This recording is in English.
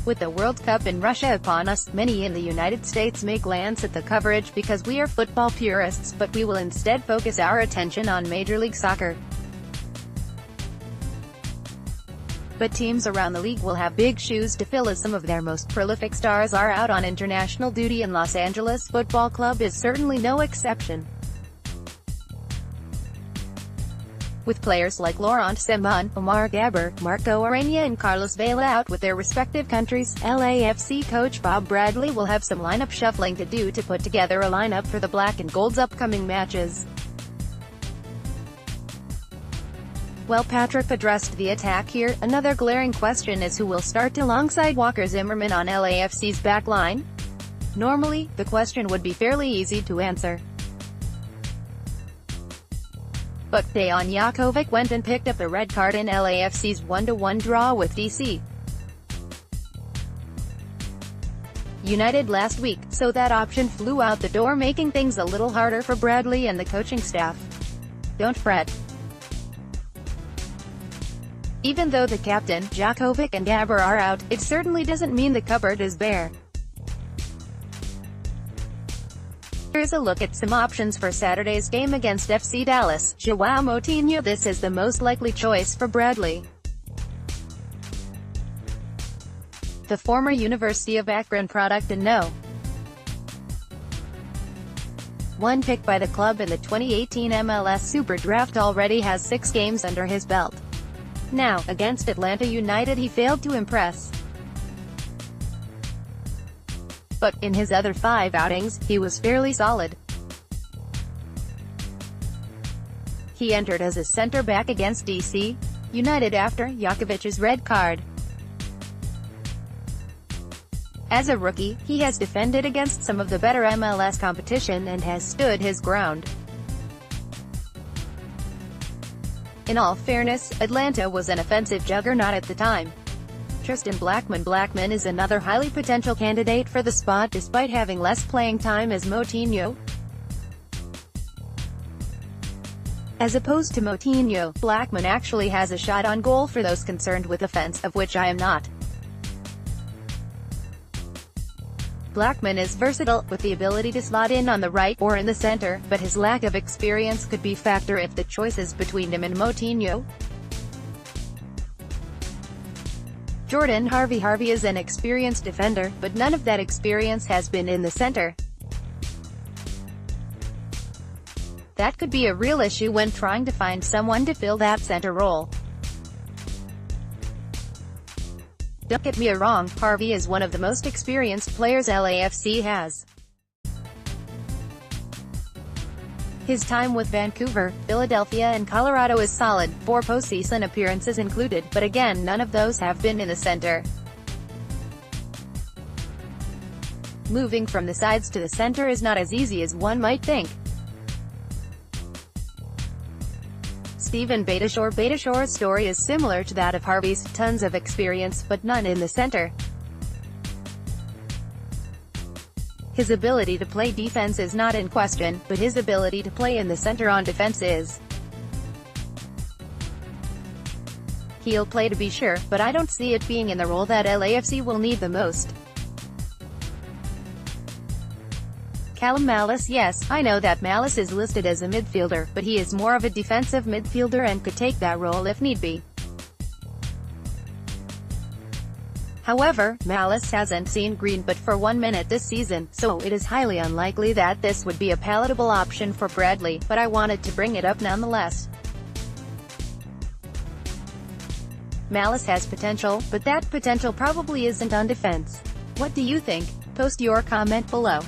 With the World Cup in Russia upon us, many in the United States may glance at the coverage because we are football purists, but we will instead focus our attention on Major League Soccer. But teams around the league will have big shoes to fill as some of their most prolific stars are out on international duty, and Los Angeles Football Club is certainly no exception. With players like Laurent Ciman, Omar Gaber, Ureña and Carlos Vela out with their respective countries, LAFC coach Bob Bradley will have some lineup shuffling to do to put together a lineup for the Black and Gold's upcoming matches. While Patrick addressed the attack here, another glaring question is who will start alongside Walker Zimmerman on LAFC's back line? Normally, the question would be fairly easy to answer. But Dejan Jakovic went and picked up a red card in LAFC's 1-1 draw with DC United last week, so that option flew out the door, making things a little harder for Bradley and the coaching staff. Don't fret. Even though the captain, Jakovic and Gaber are out, it certainly doesn't mean the cupboard is bare. Here's a look at some options for Saturday's game against FC Dallas. João Moutinho. This is the most likely choice for Bradley. The former University of Akron product and one pick by the club in the 2018 MLS Super Draft, already has 6 games under his belt. Now, against Atlanta United he failed to impress. But, in his other 5 outings, he was fairly solid. He entered as a center-back against DC United after Jakovic's red card. As a rookie, he has defended against some of the better MLS competition and has stood his ground. In all fairness, Atlanta was an offensive juggernaut at the time. Tristan Blackman is another highly potential candidate for the spot despite having less playing time as Moutinho. As opposed to Moutinho, Blackman actually has a shot on goal for those concerned with offense, of which I am not. Blackman is versatile, with the ability to slot in on the right or in the center, but his lack of experience could be a factor if the choice is between him and Moutinho. Jordan Harvey is an experienced defender, but none of that experience has been in the center. That could be a real issue when trying to find someone to fill that center role. Don't get me wrong, Harvey is one of the most experienced players LAFC has. His time with Vancouver, Philadelphia and Colorado is solid, 4 postseason appearances included, but again none of those have been in the center. Moving from the sides to the center is not as easy as one might think. Steven Beitashour's story is similar to that of Harvey's, tons of experience, but none in the center. His ability to play defense is not in question, but his ability to play in the center on defense is. He'll play to be sure, but I don't see it being in the role that LAFC will need the most. Callum Malice. Yes, I know that Malice is listed as a midfielder, but he is more of a defensive midfielder and could take that role if need be. However, Malice hasn't seen green but for 1 minute this season, so it is highly unlikely that this would be a palatable option for Bradley, but I wanted to bring it up nonetheless. Malice has potential, but that potential probably isn't on defense. What do you think? Post your comment below.